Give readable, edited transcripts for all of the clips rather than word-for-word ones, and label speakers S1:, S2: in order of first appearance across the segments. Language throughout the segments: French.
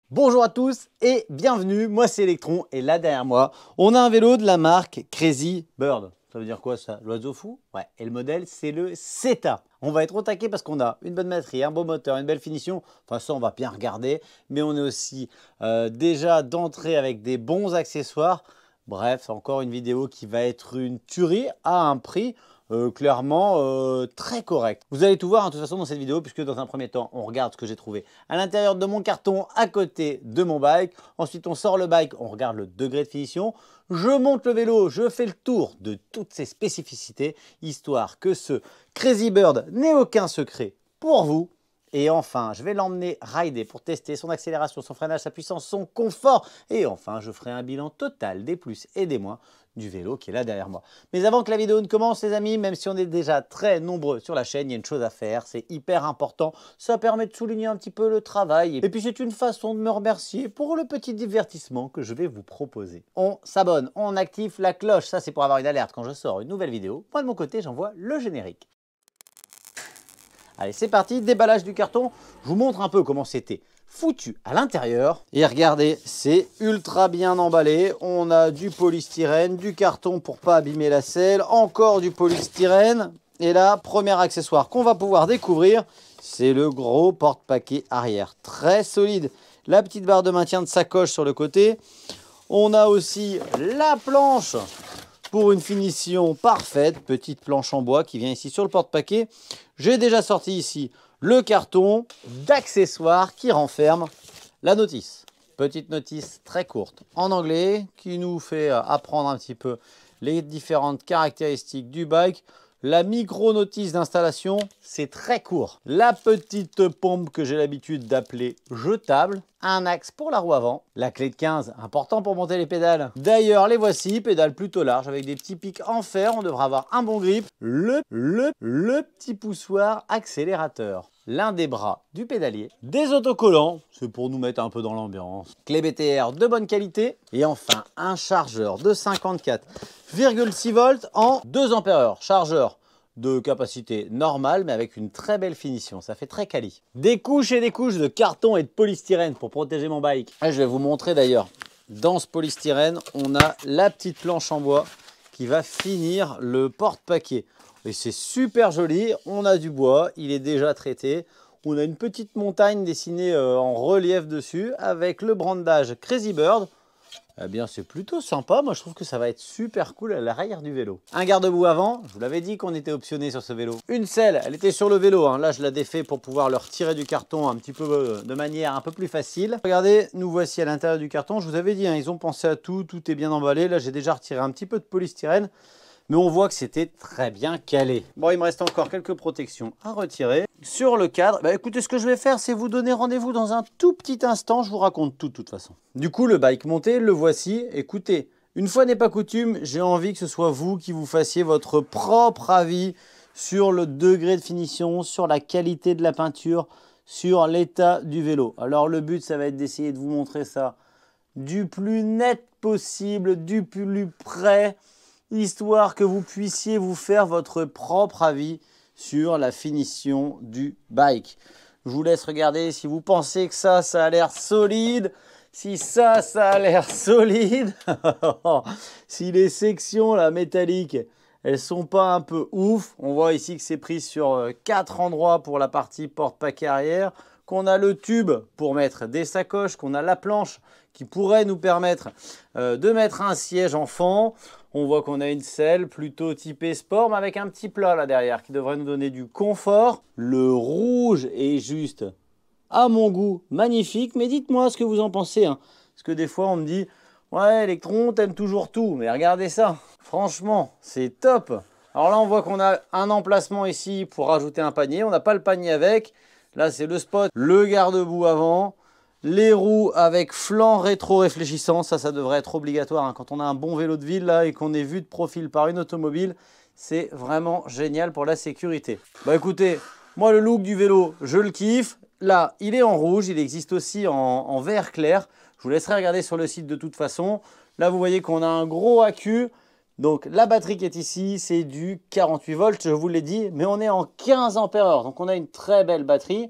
S1: Bonjour à tous et bienvenue, moi c'est Electron et là derrière moi, on a un vélo de la marque Crazy Bird. Ça veut dire quoi ça? L'oiseau fou? Ouais, et le modèle c'est le CETA. On va être au taquet parce qu'on a une bonne batterie, un beau moteur, une belle finition. Enfin ça on va bien regarder, mais on est aussi déjà d'entrée avec des bons accessoires. Bref, encore une vidéo qui va être une tuerie à un prix clairement très correct. Vous allez tout voir de toute façon dans cette vidéo puisque dans un premier temps, on regarde ce que j'ai trouvé à l'intérieur de mon carton à côté de mon bike. Ensuite, on sort le bike, on regarde le degré de finition. Je monte le vélo, je fais le tour de toutes ses spécificités, histoire que ce Crazy Bird n'ait aucun secret pour vous. Et enfin, je vais l'emmener rider pour tester son accélération, son freinage, sa puissance, son confort. Et enfin, je ferai un bilan total des plus et des moins du vélo qui est là derrière moi. Mais avant que la vidéo ne commence, les amis, même si on est déjà très nombreux sur la chaîne, il y a une chose à faire, c'est hyper important. Ça permet de souligner un petit peu le travail. Et puis, c'est une façon de me remercier pour le petit divertissement que je vais vous proposer. On s'abonne, on active la cloche. Ça, c'est pour avoir une alerte quand je sors une nouvelle vidéo. Moi, de mon côté, j'envoie le générique. Allez, c'est parti, déballage du carton. Je vous montre un peu comment c'était foutu à l'intérieur. Et regardez, c'est ultra bien emballé. On a du polystyrène, du carton pour pas abîmer la selle, encore du polystyrène. Et là, premier accessoire qu'on va pouvoir découvrir, c'est le gros porte-paquet arrière. Très solide. La petite barre de maintien de sacoche sur le côté. On a aussi la planche pour une finition parfaite, petite planche en bois qui vient ici sur le porte-paquet. J'ai déjà sorti ici le carton d'accessoires qui renferme la notice. Petite notice très courte en anglais qui nous fait apprendre un petit peu les différentes caractéristiques du bike. La micro-notice d'installation, c'est très court. La petite pompe que j'ai l'habitude d'appeler jetable. Un axe pour la roue avant. La clé de 15, important pour monter les pédales. D'ailleurs, les voici, pédales plutôt larges avec des petits pics en fer. On devra avoir un bon grip. Le petit poussoir accélérateur. L'un des bras du pédalier. Des autocollants, c'est pour nous mettre un peu dans l'ambiance. Clé BTR de bonne qualité. Et enfin, un chargeur de 54,6 volts en 2 ampères. Chargeur de capacité normale, mais avec une très belle finition. Ça fait très quali. Des couches et des couches de carton et de polystyrène pour protéger mon bike. Et je vais vous montrer d'ailleurs, dans ce polystyrène, on a la petite planche en bois qui va finir le porte-paquet. Et c'est super joli. On a du bois, il est déjà traité. On a une petite montagne dessinée en relief dessus avec le brandage Crazy Bird. Eh bien, c'est plutôt sympa. Moi, je trouve que ça va être super cool à l'arrière du vélo. Un garde-boue avant. Je vous l'avais dit qu'on était optionné sur ce vélo. Une selle, elle était sur le vélo. Hein. Là, je la défais pour pouvoir le retirer du carton un petit peu de manière un peu plus facile. Regardez, nous voici à l'intérieur du carton. Je vous avais dit, hein, ils ont pensé à tout. Tout est bien emballé. Là, j'ai déjà retiré un petit peu de polystyrène. Mais on voit que c'était très bien calé. Bon, il me reste encore quelques protections à retirer. Sur le cadre, bah écoutez, ce que je vais faire, c'est vous donner rendez-vous dans un tout petit instant. Je vous raconte tout de toute façon. Du coup, le bike monté, le voici. Écoutez, une fois n'est pas coutume, j'ai envie que ce soit vous qui vous fassiez votre propre avis sur le degré de finition, sur la qualité de la peinture, sur l'état du vélo. Alors, le but, ça va être d'essayer de vous montrer ça du plus net possible, du plus près, histoire que vous puissiez vous faire votre propre avis sur la finition du bike. Je vous laisse regarder si vous pensez que ça a l'air solide. Si ça a l'air solide. Si les sections là, métalliques, elles sont pas un peu ouf. On voit ici que c'est pris sur 4 endroits pour la partie porte-paquet arrière. Qu'on a le tube pour mettre des sacoches. Qu'on a la planche qui pourrait nous permettre de mettre un siège enfant. On voit qu'on a une selle plutôt typée sport, mais avec un petit plat là derrière qui devrait nous donner du confort. Le rouge est juste, à mon goût, magnifique. Mais dites-moi ce que vous en pensez. Hein. Parce que des fois, on me dit « Ouais, Electron, t'aimes toujours tout. » Mais regardez ça. Franchement, c'est top. Alors là, on voit qu'on a un emplacement ici pour rajouter un panier. On n'a pas le panier avec. Là, c'est le spot, le garde-boue avant. Les roues avec flanc rétro-réfléchissant, ça devrait être obligatoire. Hein. Quand on a un bon vélo de ville là, et qu'on est vu de profil par une automobile, c'est vraiment génial pour la sécurité. Bah écoutez, moi le look du vélo, je le kiffe. Là, il est en rouge, il existe aussi en vert clair. Je vous laisserai regarder sur le site de toute façon. Là, vous voyez qu'on a un gros accu. Donc la batterie qui est ici, c'est du 48 volts, je vous l'ai dit, mais on est en 15 ampères. Donc on a une très belle batterie.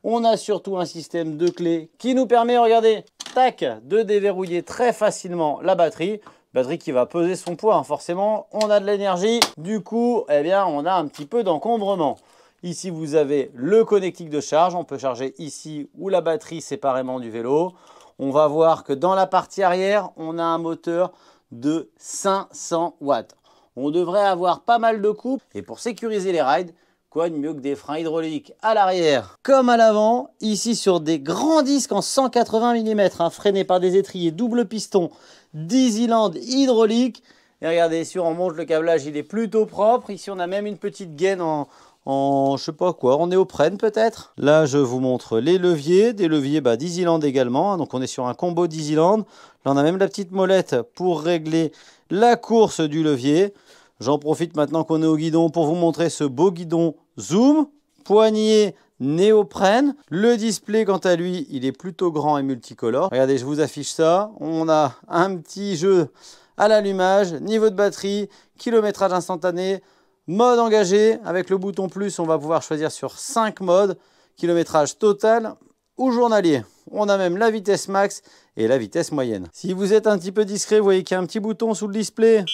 S1: On a surtout un système de clés qui nous permet, regardez, tac, de déverrouiller très facilement la batterie. Batterie qui va peser son poids, hein. Forcément, on a de l'énergie. Du coup, eh bien, on a un petit peu d'encombrement. Ici, vous avez le connectique de charge. On peut charger ici ou la batterie séparément du vélo. On va voir que dans la partie arrière, on a un moteur de 500 watts. On devrait avoir pas mal de couple. Et pour sécuriser les rides, quoi de mieux que des freins hydrauliques à l'arrière comme à l'avant. Ici, sur des grands disques en 180 mm, hein, freinés par des étriers double piston d'Easyland hydraulique. Et regardez, si on monte le câblage, il est plutôt propre. Ici, on a même une petite gaine en je sais pas quoi, en néoprène peut-être. Là, je vous montre les leviers, des leviers d'Easyland également. Donc, on est sur un combo d'Easyland. Là, on a même la petite molette pour régler la course du levier. J'en profite maintenant qu'on est au guidon pour vous montrer ce beau guidon Zoom. Poignet néoprène. Le display, quant à lui, il est plutôt grand et multicolore. Regardez, je vous affiche ça. On a un petit jeu à l'allumage, niveau de batterie, kilométrage instantané, mode engagé. Avec le bouton plus, on va pouvoir choisir sur 5 modes, kilométrage total ou journalier. On a même la vitesse max et la vitesse moyenne. Si vous êtes un petit peu discret, vous voyez qu'il y a un petit bouton sous le display.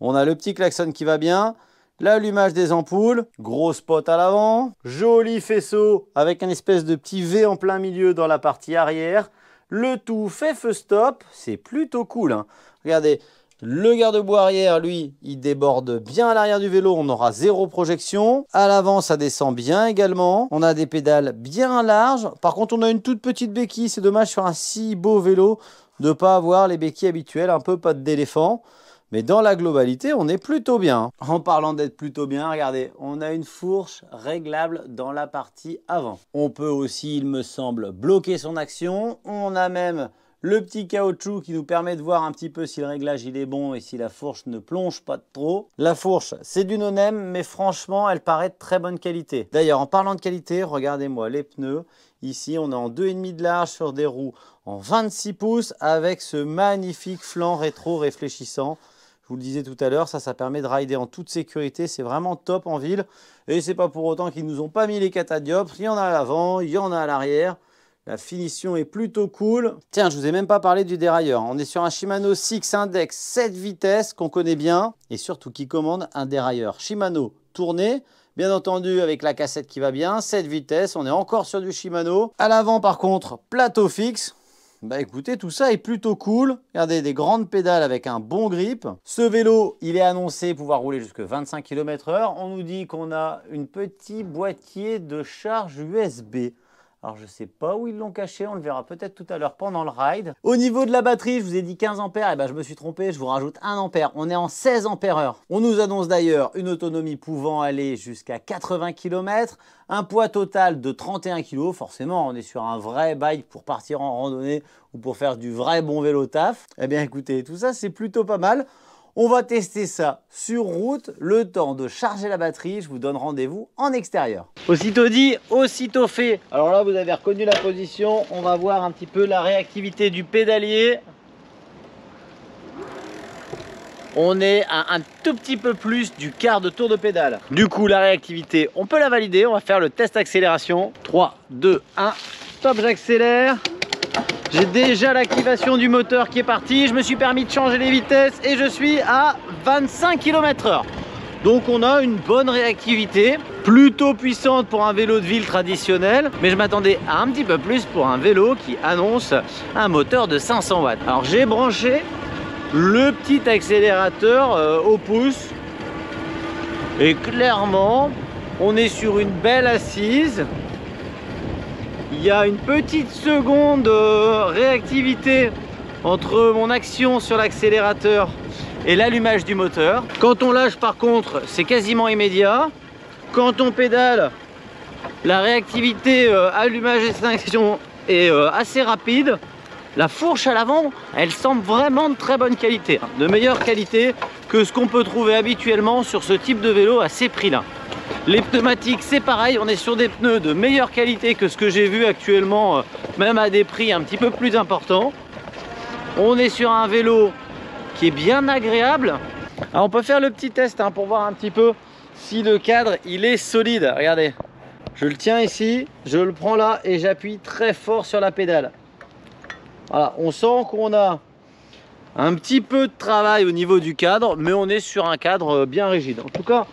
S1: On a le petit klaxon qui va bien. L'allumage des ampoules, gros spot à l'avant, joli faisceau avec un espèce de petit V en plein milieu dans la partie arrière. Le tout fait feu stop, c'est plutôt cool, hein. Regardez, le garde-boue arrière, lui, il déborde bien à l'arrière du vélo, on aura zéro projection. À l'avant, ça descend bien également. On a des pédales bien larges. Par contre, on a une toute petite béquille, c'est dommage sur un si beau vélo de ne pas avoir les béquilles habituelles, un peu pattes d'éléphant. Mais dans la globalité, on est plutôt bien. En parlant d'être plutôt bien, regardez, on a une fourche réglable dans la partie avant. On peut aussi, il me semble, bloquer son action. On a même le petit caoutchouc qui nous permet de voir un petit peu si le réglage il est bon et si la fourche ne plonge pas trop. La fourche, c'est du no-name, mais franchement, elle paraît de très bonne qualité. D'ailleurs, en parlant de qualité, regardez-moi les pneus. Ici, on est en 2,5 de large sur des roues en 26 pouces avec ce magnifique flanc rétro réfléchissant. Je vous le disais tout à l'heure, ça permet de rider en toute sécurité. C'est vraiment top en ville. Et c'est pas pour autant qu'ils nous ont pas mis les catadioptres. Il y en a à l'avant, il y en a à l'arrière. La finition est plutôt cool. Tiens, je vous ai même pas parlé du dérailleur. On est sur un Shimano Six Index 7 vitesses qu'on connaît bien. Et surtout qui commande un dérailleur Shimano tourné. Bien entendu, avec la cassette qui va bien. 7 vitesses, on est encore sur du Shimano. À l'avant, par contre, plateau fixe. Bah écoutez, tout ça est plutôt cool. Regardez, des grandes pédales avec un bon grip. Ce vélo, il est annoncé pouvoir rouler jusqu'à 25 km/h. On nous dit qu'on a un petit boîtier de charge USB. Alors, je ne sais pas où ils l'ont caché, on le verra peut-être tout à l'heure pendant le ride. Au niveau de la batterie, je vous ai dit 15 ampères, et ben je me suis trompé, je vous rajoute 1 ampère. On est en 16 ampères-heure. On nous annonce d'ailleurs une autonomie pouvant aller jusqu'à 80 km, un poids total de 31 kg. Forcément, on est sur un vrai bike pour partir en randonnée ou pour faire du vrai bon vélo taf. Eh bien, écoutez, tout ça, c'est plutôt pas mal. On va tester ça sur route, le temps de charger la batterie. Je vous donne rendez-vous en extérieur. Aussitôt dit, aussitôt fait. Alors là, vous avez reconnu la position. On va voir un petit peu la réactivité du pédalier. On est à un tout petit peu plus du quart de tour de pédale. Du coup, la réactivité, on peut la valider. On va faire le test accélération. 3, 2, 1, stop, j'accélère. J'ai déjà l'activation du moteur qui est parti, je me suis permis de changer les vitesses et je suis à 25 km/h. Donc on a une bonne réactivité, plutôt puissante pour un vélo de ville traditionnel, mais je m'attendais à un petit peu plus pour un vélo qui annonce un moteur de 500 watts. Alors j'ai branché le petit accélérateur au pouce et clairement on est sur une belle assise. Il y a une petite seconde réactivité entre mon action sur l'accélérateur et l'allumage du moteur. Quand on lâche par contre, c'est quasiment immédiat. Quand on pédale, la réactivité allumage et action est assez rapide. La fourche à l'avant, elle semble vraiment de très bonne qualité, de meilleure qualité que ce qu'on peut trouver habituellement sur ce type de vélo à ces prix-là. Les pneumatiques, c'est pareil, on est sur des pneus de meilleure qualité que ce que j'ai vu actuellement, même à des prix un petit peu plus importants. On est sur un vélo qui est bien agréable. Alors on peut faire le petit test pour voir un petit peu si le cadre il est solide. Regardez, Je le tiens ici, je le prends là et j'appuie très fort sur la pédale. Voilà, on sent qu'on a un petit peu de travail au niveau du cadre, mais on est sur un cadre bien rigide. En tout cas,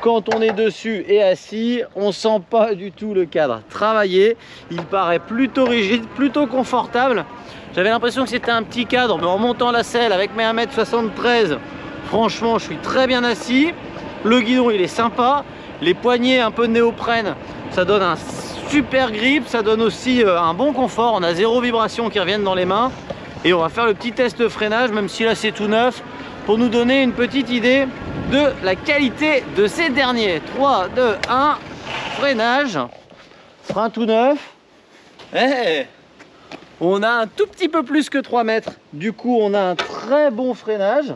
S1: quand on est dessus et assis, on sent pas du tout le cadre travaillé. Il paraît plutôt rigide, plutôt confortable. J'avais l'impression que c'était un petit cadre, mais en montant la selle avec mes 1m73, franchement, je suis très bien assis. Le guidon, il est sympa. Les poignées, un peu de néoprène, ça donne un super grip. Ça donne aussi un bon confort. On a 0 vibration qui reviennent dans les mains. Et on va faire le petit test de freinage, même si là c'est tout neuf, pour nous donner une petite idée de la qualité de ces derniers. 3, 2, 1, freinage. Frein tout neuf. Hey, on a un tout petit peu plus que 3 mètres. Du coup, on a un très bon freinage.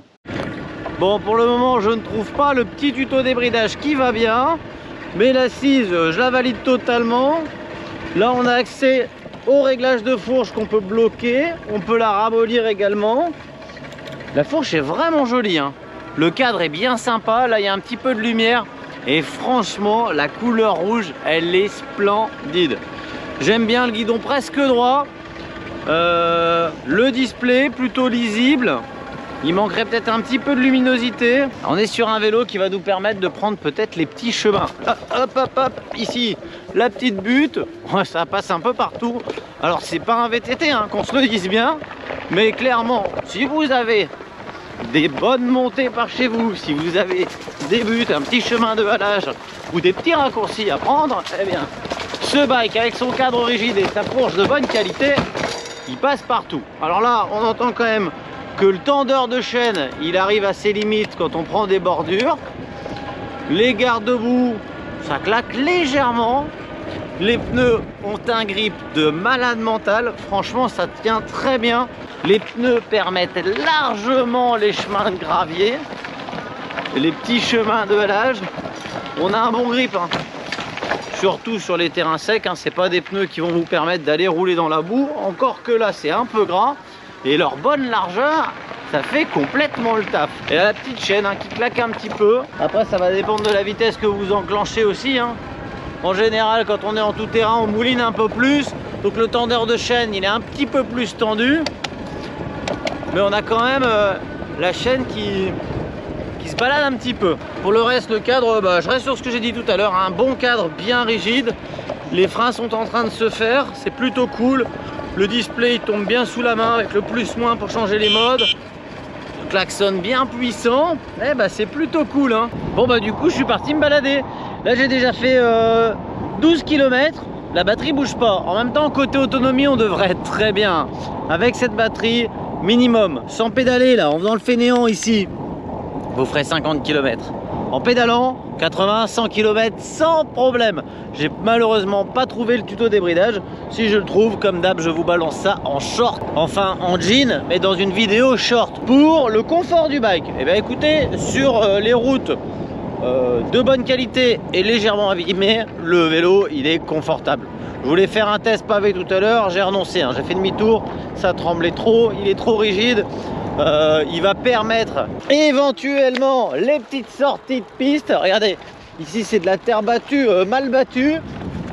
S1: Bon, pour le moment, je ne trouve pas le petit tuto débridage qui va bien. Mais l'assise, je la valide totalement. Là, on a accès au réglage de fourche qu'on peut bloquer. On peut la ramollir également. La fourche est vraiment jolie, hein. Le cadre est bien sympa. Là, il y a un petit peu de lumière. Et franchement, la couleur rouge, elle est splendide. J'aime bien le guidon presque droit. Le display, plutôt lisible. Il manquerait peut-être un petit peu de luminosité. On est sur un vélo qui va nous permettre de prendre peut-être les petits chemins. Hop, hop, hop, ici, la petite butte. Ouais, ça passe un peu partout. Alors, c'est pas un VTT, hein, qu'on se le dise bien. Mais clairement, si vous avez des bonnes montées par chez vous, si vous avez des buttes, un petit chemin de halage ou des petits raccourcis à prendre, eh bien, ce bike avec son cadre rigide et sa fourche de bonne qualité, il passe partout. Alors là, on entend quand même que le tendeur de chaîne, il arrive à ses limites quand on prend des bordures. Les garde-boue, ça claque légèrement. Les pneus ont un grip de malade mental. Franchement, ça tient très bien. Les pneus permettent largement les chemins de gravier, les petits chemins de halage. On a un bon grip, hein. Surtout sur les terrains secs, hein. C'est pas des pneus qui vont vous permettre d'aller rouler dans la boue. Encore que là, c'est un peu gras. Et leur bonne largeur, ça fait complètement le taf. Et là, la petite chaîne, hein, qui claque un petit peu. Après, ça va dépendre de la vitesse que vous enclenchez aussi, hein. En général, quand on est en tout terrain, on mouline un peu plus. Donc le tendeur de chaîne, il est un petit peu plus tendu. Mais on a quand même la chaîne qui se balade un petit peu. Pour le reste, le cadre, je reste sur ce que j'ai dit tout à l'heure. Un bon cadre bien rigide. Les freins sont en train de se faire. C'est plutôt cool. Le display il tombe bien sous la main avec le plus-moins pour changer les modes. Le klaxon bien puissant. Eh ben, c'est plutôt cool, hein. Bon du coup je suis parti me balader. Là j'ai déjà fait 12 km. La batterie bouge pas. En même temps côté autonomie on devrait être très bien. Avec cette batterie minimum, sans pédaler là, en faisant le fainéant ici, vous ferez 50 km. En pédalant, 80-100 km sans problème. J'ai malheureusement pas trouvé le tuto débridage. Si je le trouve, comme d'hab, je vous balance ça en short. Enfin, en jean, mais dans une vidéo short. Pour le confort du bike, eh bien écoutez, sur les routes de bonne qualité et légèrement abîmées, le vélo, il est confortable. Je voulais faire un test pavé tout à l'heure, j'ai renoncé, hein. J'ai fait demi-tour, ça tremblait trop, il est trop rigide. Il va permettre éventuellement les petites sorties de piste. Regardez, ici c'est de la terre battue, mal battue.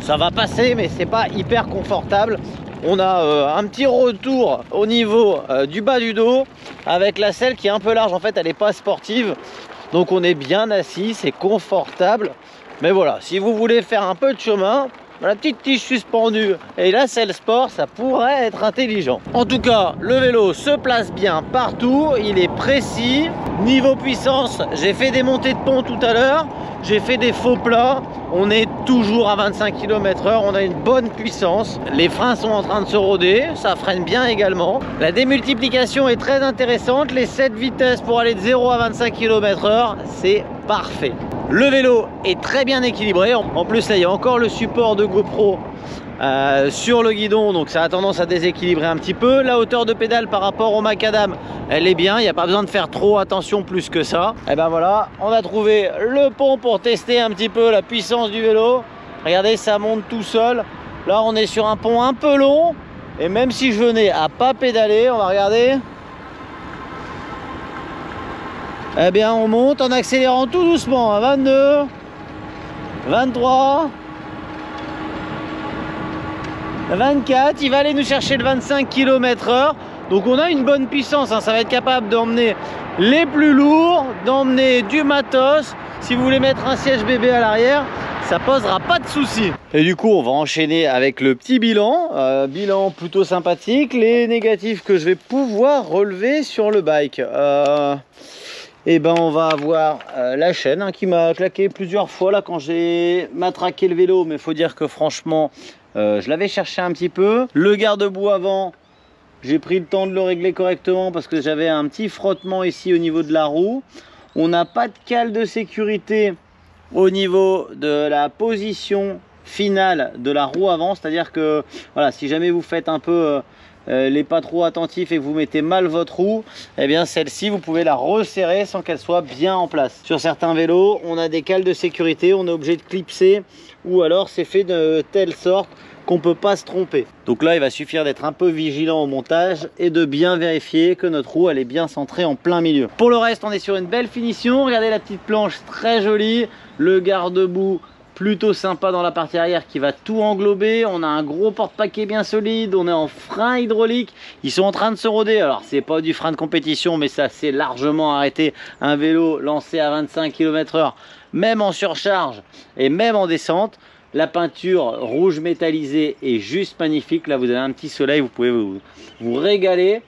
S1: Ça va passer, mais c'est pas hyper confortable. On a un petit retour au niveau du bas du dos avec la selle qui est un peu large. En fait, elle n'est pas sportive, donc on est bien assis, c'est confortable. Mais voilà, si vous voulez faire un peu de chemin, la petite tige suspendue et la selle sport, ça pourrait être intelligent. En tout cas, le vélo se place bien partout, il est précis. Niveau puissance, j'ai fait des montées de pont tout à l'heure, j'ai fait des faux plats, on est toujours à 25 km/h, on a une bonne puissance. Les freins sont en train de se roder, ça freine bien également. La démultiplication est très intéressante, les 7 vitesses pour aller de 0 à 25 km/h, c'est parfait. Le vélo est très bien équilibré. En plus, là, il y a encore le support de GoPro sur le guidon, donc ça a tendance à déséquilibrer un petit peu. La hauteur de pédale par rapport au macadam, elle est bien. Il n'y a pas besoin de faire trop attention plus que ça. Et ben voilà, on a trouvé le pont pour tester un petit peu la puissance du vélo. Regardez, ça monte tout seul. Là, on est sur un pont un peu long. Et même si je venais à pas pédaler, on va regarder. Eh bien, on monte en accélérant tout doucement, à 22, 23, 24, il va aller nous chercher le 25 km/h. Donc on a une bonne puissance, hein. Ça va être capable d'emmener les plus lourds, d'emmener du matos. Si vous voulez mettre un siège bébé à l'arrière, ça posera pas de soucis. Et du coup, on va enchaîner avec le petit bilan. Bilan plutôt sympathique. Les négatifs que je vais pouvoir relever sur le bike. Et ben on va avoir la chaîne, hein, qui m'a claqué plusieurs fois là quand j'ai matraqué le vélo. Mais il faut dire que franchement, je l'avais cherché un petit peu. Le garde-boue avant, j'ai pris le temps de le régler correctement parce que j'avais un petit frottement ici au niveau de la roue. On n'a pas de cale de sécurité au niveau de la position finale de la roue avant. C'est-à-dire que voilà, si jamais vous faites un peu les pas trop attentifs et que vous mettez mal votre roue, eh bien celle-ci vous pouvez la resserrer sans qu'elle soit bien en place. Sur certains vélos, on a des cales de sécurité, on est obligé de clipser, ou alors c'est fait de telle sorte qu'on peut pas se tromper. Donc là, il va suffire d'être un peu vigilant au montage et de bien vérifier que notre roue elle est bien centrée en plein milieu. Pour le reste, on est sur une belle finition. Regardez la petite planche, très jolie. Le garde-boue plutôt sympa dans la partie arrière qui va tout englober. On a un gros porte-paquet bien solide. On est en frein hydraulique. Ils sont en train de se roder. Alors c'est pas du frein de compétition, mais ça c'est largement arrêté un vélo lancé à 25 km/h, même en surcharge et même en descente. La peinture rouge métallisée est juste magnifique. Là, vous avez un petit soleil, vous pouvez vous régaler.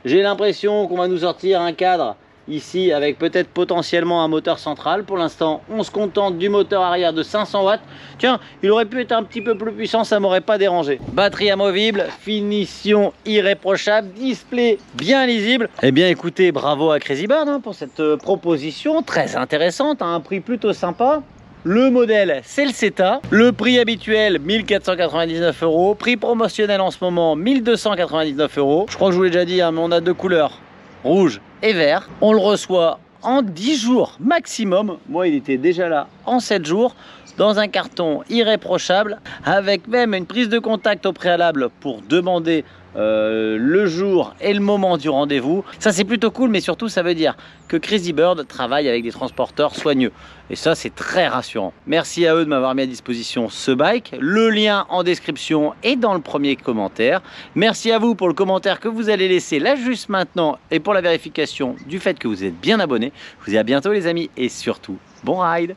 S1: J'ai l'impression qu'on va nous sortir un cadre ici avec peut-être potentiellement un moteur central. Pour l'instant, on se contente du moteur arrière de 500 watts. Tiens, il aurait pu être un petit peu plus puissant, ça m'aurait pas dérangé. Batterie amovible, finition irréprochable, display bien lisible. Eh bien, écoutez, bravo à Crazy Bird, hein, pour cette proposition très intéressante, à un prix plutôt sympa. Le modèle, c'est le CETA. Le prix habituel, 1499 €. Prix promotionnel en ce moment, 1299 €. Je crois que je vous l'ai déjà dit, hein, mais on a deux couleurs, rouge et vert. On le reçoit en 10 jours maximum. Moi, il était déjà là en 7 jours. Dans un carton irréprochable, avec même une prise de contact au préalable pour demander le jour et le moment du rendez-vous. Ça c'est plutôt cool, mais surtout ça veut dire que Crazy Bird travaille avec des transporteurs soigneux. Et ça c'est très rassurant. Merci à eux de m'avoir mis à disposition ce bike. Le lien en description et dans le premier commentaire. Merci à vous pour le commentaire que vous allez laisser là juste maintenant et pour la vérification du fait que vous êtes bien abonné. Je vous dis à bientôt les amis et surtout, bon ride!